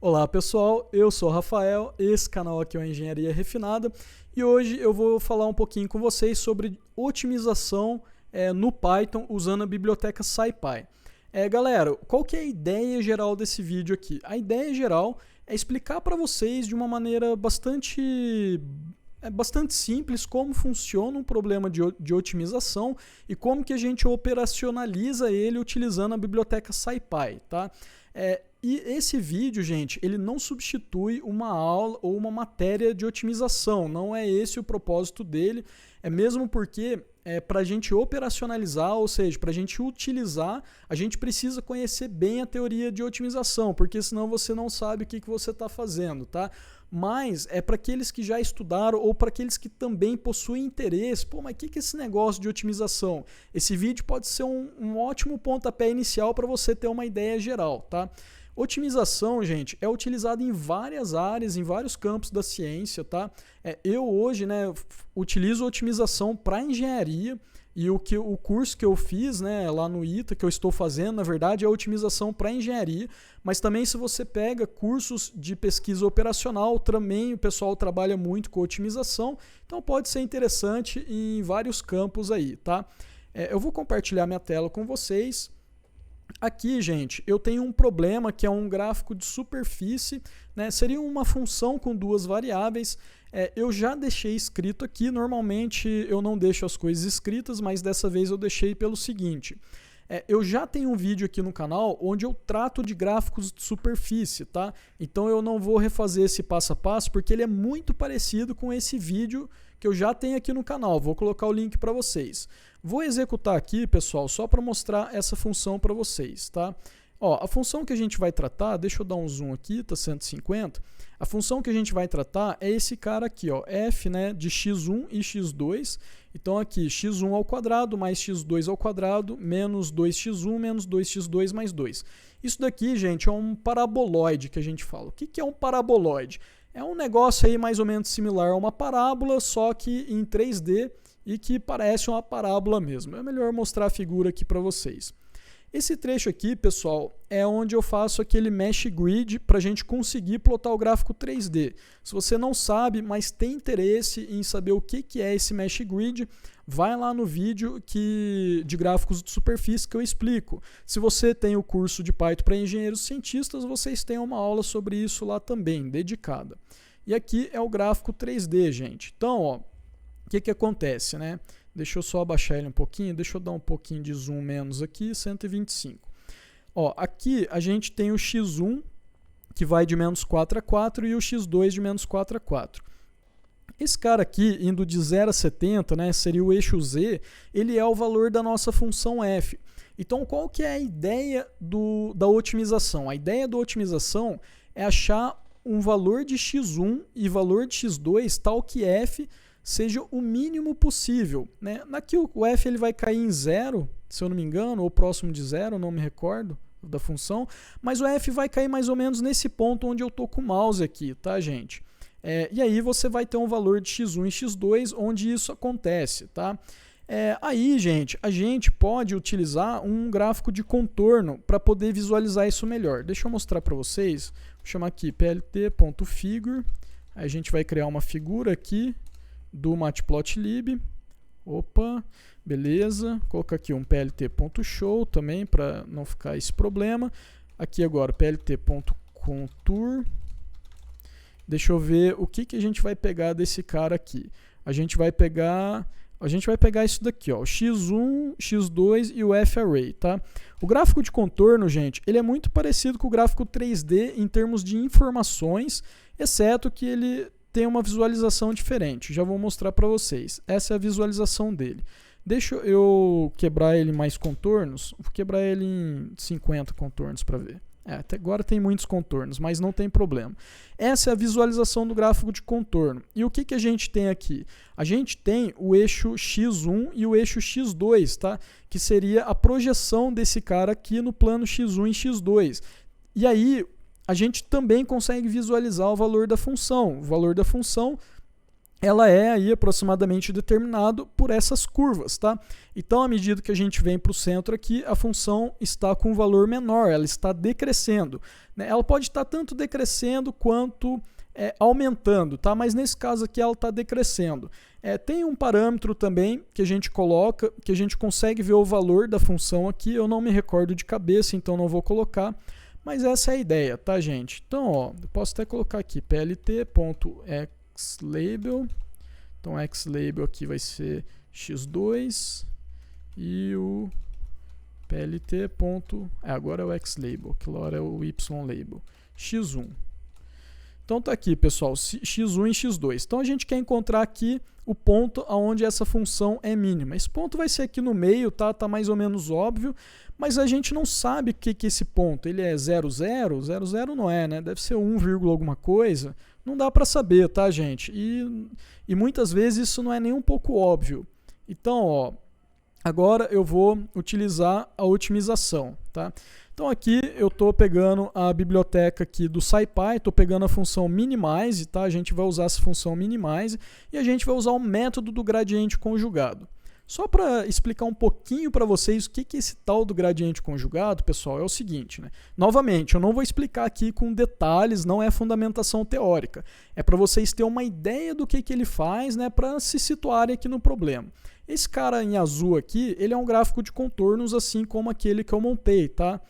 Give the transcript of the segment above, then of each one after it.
Olá pessoal, eu sou o Rafael, esse canal aqui é o Engenharia Refinada e hoje eu vou falar um pouquinho com vocês sobre otimização no Python usando a biblioteca SciPy. Galera, qual que é a ideia geral desse vídeo aqui? A ideia geral é explicar para vocês de uma maneira bastante simples como funciona um problema de otimização e como que a gente operacionaliza ele utilizando a biblioteca SciPy, tá? E esse vídeo, gente, ele não substitui uma aula ou uma matéria de otimização, não é esse o propósito dele, é mesmo porque para a gente operacionalizar, ou seja, para a gente utilizar, a gente precisa conhecer bem a teoria de otimização, porque senão você não sabe o que você está fazendo, tá? Mas é para aqueles que já estudaram ou para aqueles que também possuem interesse. Pô, mas o que é esse negócio de otimização? Esse vídeo pode ser um ótimo pontapé inicial para você ter uma ideia geral, tá? Otimização, gente, é utilizada em várias áreas, em vários campos da ciência, tá? Eu hoje, utilizo otimização para engenharia e o curso que eu fiz, lá no ITA, que eu estou fazendo, na verdade, é otimização para engenharia, mas também se você pega cursos de pesquisa operacional, também o pessoal trabalha muito com otimização, então pode ser interessante em vários campos aí, tá? Eu vou compartilhar minha tela com vocês. Aqui, gente, eu tenho um problema que é um gráfico de superfície, seria uma função com duas variáveis. Eu já deixei escrito aqui, normalmente eu não deixo as coisas escritas, mas dessa vez eu deixei pelo seguinte. Eu já tenho um vídeo aqui no canal onde eu trato de gráficos de superfície, tá? Então eu não vou refazer esse passo a passo porque ele é muito parecido com esse vídeo que eu já tenho aqui no canal. Vou colocar o link para vocês. Vou executar aqui, pessoal, só para mostrar essa função para vocês, tá? Ó, a função que a gente vai tratar, deixa eu dar um zoom aqui, tá 150. A função que a gente vai tratar é esse cara aqui, ó, f, de x1 e x2. Então aqui, x1 ao quadrado mais x2 ao quadrado menos 2x1 menos 2x2 mais 2. Isso daqui, gente, é um paraboloide que a gente fala. O que é um paraboloide? É um negócio aí mais ou menos similar a uma parábola, só que em 3D e que parece uma parábola mesmo. É melhor mostrar a figura aqui para vocês. Esse trecho aqui, pessoal, é onde eu faço aquele mesh grid para a gente conseguir plotar o gráfico 3D. Se você não sabe, mas tem interesse em saber o que é esse mesh grid, vai lá no vídeo de gráficos de superfície que eu explico. Se você tem o curso de Python para engenheiros cientistas, vocês têm uma aula sobre isso lá também, dedicada. E aqui é o gráfico 3D, gente. Então, ó, o que acontece, Deixa eu só abaixar ele um pouquinho, deixa eu dar um pouquinho de zoom menos aqui, 125. Ó, aqui a gente tem o x1, que vai de menos 4 a 4, e o x2 de menos 4 a 4. Esse cara aqui, indo de 0 a 70, seria o eixo z, ele é o valor da nossa função f. Então, qual que é a ideia da otimização? A ideia da otimização é achar um valor de x1 e valor de x2 tal que f seja o mínimo possível. Aqui o f ele vai cair em 0, se eu não me engano, ou próximo de 0, não me recordo da função, mas o f vai cair mais ou menos nesse ponto onde eu estou com o mouse aqui, tá, gente? E aí você vai ter um valor de x1 e x2 onde isso acontece, tá? Aí, gente, a gente pode utilizar um gráfico de contorno para poder visualizar isso melhor. Deixa eu mostrar para vocês. Vou chamar aqui plt.figure. Aí a gente vai criar uma figura aqui do matplotlib. Opa, beleza. Vou colocar aqui um plt.show também para não ficar esse problema. Aqui agora plt.contour. Deixa eu ver o que a gente vai pegar desse cara aqui. A gente vai pegar isso daqui, ó, o x1, x2 e o f-array, tá? O gráfico de contorno, gente, ele é muito parecido com o gráfico 3D em termos de informações, exceto que ele tem uma visualização diferente. Já vou mostrar para vocês. Essa é a visualização dele. Deixa eu quebrar ele em mais contornos. Vou quebrar ele em 50 contornos para ver. Até agora tem muitos contornos, mas não tem problema. Essa é a visualização do gráfico de contorno. E o que a gente tem aqui? A gente tem o eixo x1 e o eixo x2, tá? Que seria a projeção desse cara aqui no plano x1 e x2. E aí a gente também consegue visualizar o valor da função. O valor da função ela é aí aproximadamente determinado por essas curvas, tá? Então, à medida que a gente vem para o centro aqui, a função está com um valor menor, ela está decrescendo, né? Ela pode estar tanto decrescendo quanto aumentando, tá? Mas nesse caso aqui ela está decrescendo. Tem um parâmetro também que a gente coloca, que a gente consegue ver o valor da função aqui, eu não me recordo de cabeça, então não vou colocar, mas essa é a ideia, tá, gente? Então, ó, eu posso até colocar aqui, plt.xlabel, então xlabel aqui vai ser x2 e o plt. Agora é o xlabel, que agora é o ylabel, x1. Então tá aqui, pessoal, x1 e x2. Então a gente quer encontrar aqui o ponto onde essa função é mínima. Esse ponto vai ser aqui no meio, tá? Tá mais ou menos óbvio, mas a gente não sabe o que é esse ponto. Ele é 0, 0? 0, 0 não é, né? Deve ser 1, alguma coisa. Não dá para saber, tá, gente? E muitas vezes isso não é nem um pouco óbvio. Então, ó, agora eu vou utilizar a otimização, tá? Então aqui eu estou pegando a biblioteca aqui do SciPy, estou pegando a função minimize, tá? A gente vai usar essa função minimize e a gente vai usar o método do gradiente conjugado. Só para explicar um pouquinho para vocês o que é esse tal do gradiente conjugado, pessoal, é o seguinte, né? Novamente, eu não vou explicar aqui com detalhes, não é fundamentação teórica. É para vocês terem uma ideia do que ele faz, né? Para se situarem aqui no problema. Esse cara em azul aqui, ele é um gráfico de contornos assim como aquele que eu montei, tá?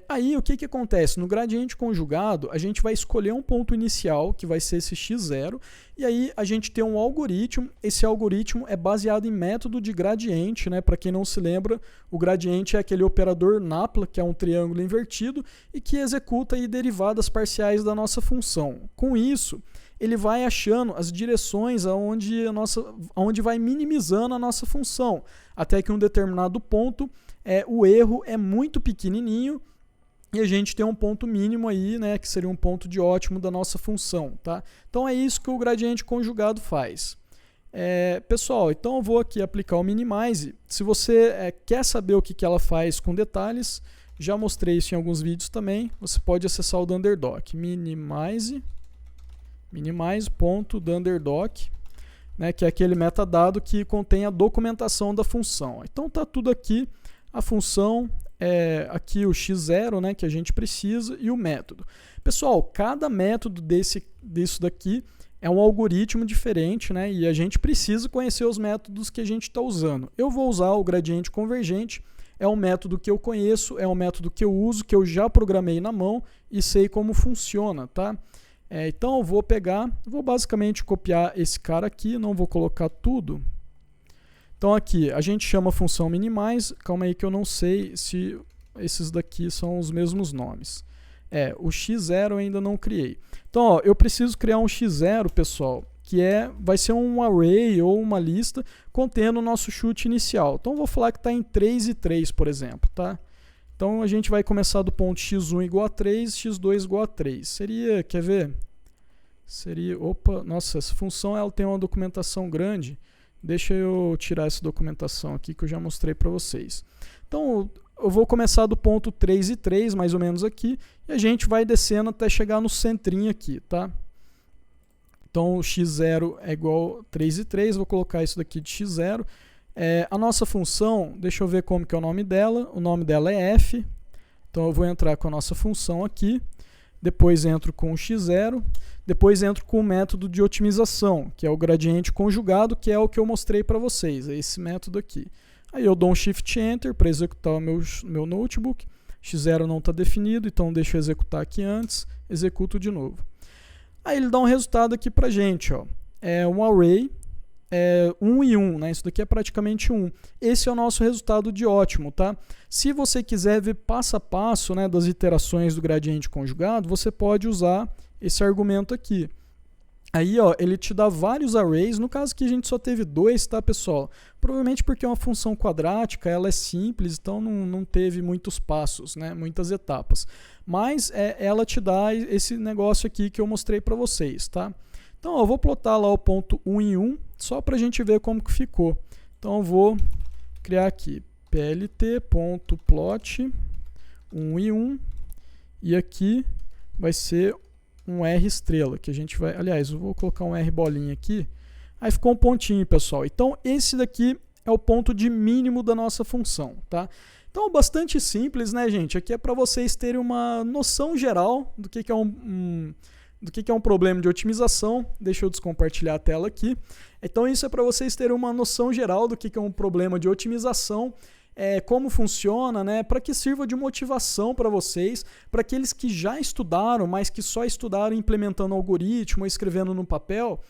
Aí o que acontece? No gradiente conjugado, a gente vai escolher um ponto inicial, que vai ser esse x0, e aí a gente tem um algoritmo. Esse algoritmo é baseado em método de gradiente, né? Para quem não se lembra, o gradiente é aquele operador NAPLA, que é um triângulo invertido, e que executa aí derivadas parciais da nossa função. Com isso, ele vai achando as direções aonde vai minimizando a nossa função, até que um determinado ponto o erro é muito pequenininho e a gente tem um ponto mínimo aí, né, que seria um ponto de ótimo da nossa função, tá? Então é isso que o gradiente conjugado faz. Pessoal, então eu vou aqui aplicar o minimize. Se você quer saber o que ela faz com detalhes, já mostrei isso em alguns vídeos também, você pode acessar o Dunderdoc, minimize.dunderdoc, né, que é aquele metadado que contém a documentação da função. Então tá tudo aqui, a função, aqui o x0, né, que a gente precisa, e o método. Pessoal, cada método disso daqui é um algoritmo diferente, né, e a gente precisa conhecer os métodos que a gente está usando. Eu vou usar o gradiente convergente, é um método que eu conheço, é um método que eu uso, que eu já programei na mão e sei como funciona, tá? Então eu vou basicamente copiar esse cara aqui, não vou colocar tudo. Então aqui, a gente chama a função minimize, calma aí que eu não sei se esses daqui são os mesmos nomes. O x0 eu ainda não criei. Então, ó, eu preciso criar um x0, pessoal, que vai ser um array ou uma lista contendo o nosso chute inicial. Então eu vou falar que está em 3 e 3, por exemplo, tá? Então a gente vai começar do ponto x1 igual a 3, x2 igual a 3. Seria, quer ver? Nossa, essa função ela tem uma documentação grande. Deixa eu tirar essa documentação aqui que eu já mostrei para vocês. Então eu vou começar do ponto 3 e 3, mais ou menos aqui, e a gente vai descendo até chegar no centrinho aqui, tá? Então o x0 é igual a 3 e 3, vou colocar isso daqui de x0. A nossa função, deixa eu ver como que é o nome dela. O nome dela é f. Então eu vou entrar com a nossa função aqui. Depois entro com o x0. Depois entro com o método de otimização, que é o gradiente conjugado, que é o que eu mostrei para vocês. É esse método aqui. Aí eu dou um Shift Enter para executar o meu notebook. x0 não está definido, então deixa eu executar aqui antes. Executo de novo. Aí ele dá um resultado aqui para a gente. Ó. É um array. 1 e 1, né? Isso daqui é praticamente 1. Esse é o nosso resultado de ótimo, tá? Se você quiser ver passo a passo, né, das iterações do gradiente conjugado, você pode usar esse argumento aqui. Aí, ó, ele te dá vários arrays, no caso que a gente só teve 2, tá, pessoal? Provavelmente porque é uma função quadrática, ela é simples, então não teve muitos passos, né, muitas etapas. Mas ela te dá esse negócio aqui que eu mostrei para vocês, tá? Então, eu vou plotar lá o ponto 1 em 1, só para a gente ver como que ficou. Então, eu vou criar aqui plt.plot 1 em 1, e aqui vai ser um R estrela, que a gente vai... Aliás, eu vou colocar um R bolinha aqui, Aí ficou um pontinho, pessoal. Então, esse daqui é o ponto de mínimo da nossa função, tá? Então, bastante simples, né, gente? Aqui é para vocês terem uma noção geral do que é um problema de otimização. Deixa eu descompartilhar a tela aqui. Então, isso é para vocês terem uma noção geral do que é um problema de otimização, como funciona, né, para que sirva de motivação para vocês, para aqueles que já estudaram, mas que só estudaram implementando algoritmo, escrevendo no papel.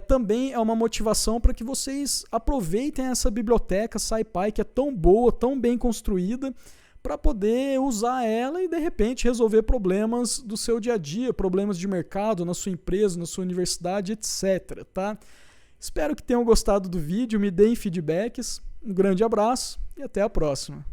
Também é uma motivação para que vocês aproveitem essa biblioteca SciPy, que é tão boa, tão bem construída, para poder usar ela e de repente resolver problemas do seu dia a dia, problemas de mercado, na sua empresa, na sua universidade, etc. Tá? Espero que tenham gostado do vídeo, me deem feedbacks, um grande abraço e até a próxima.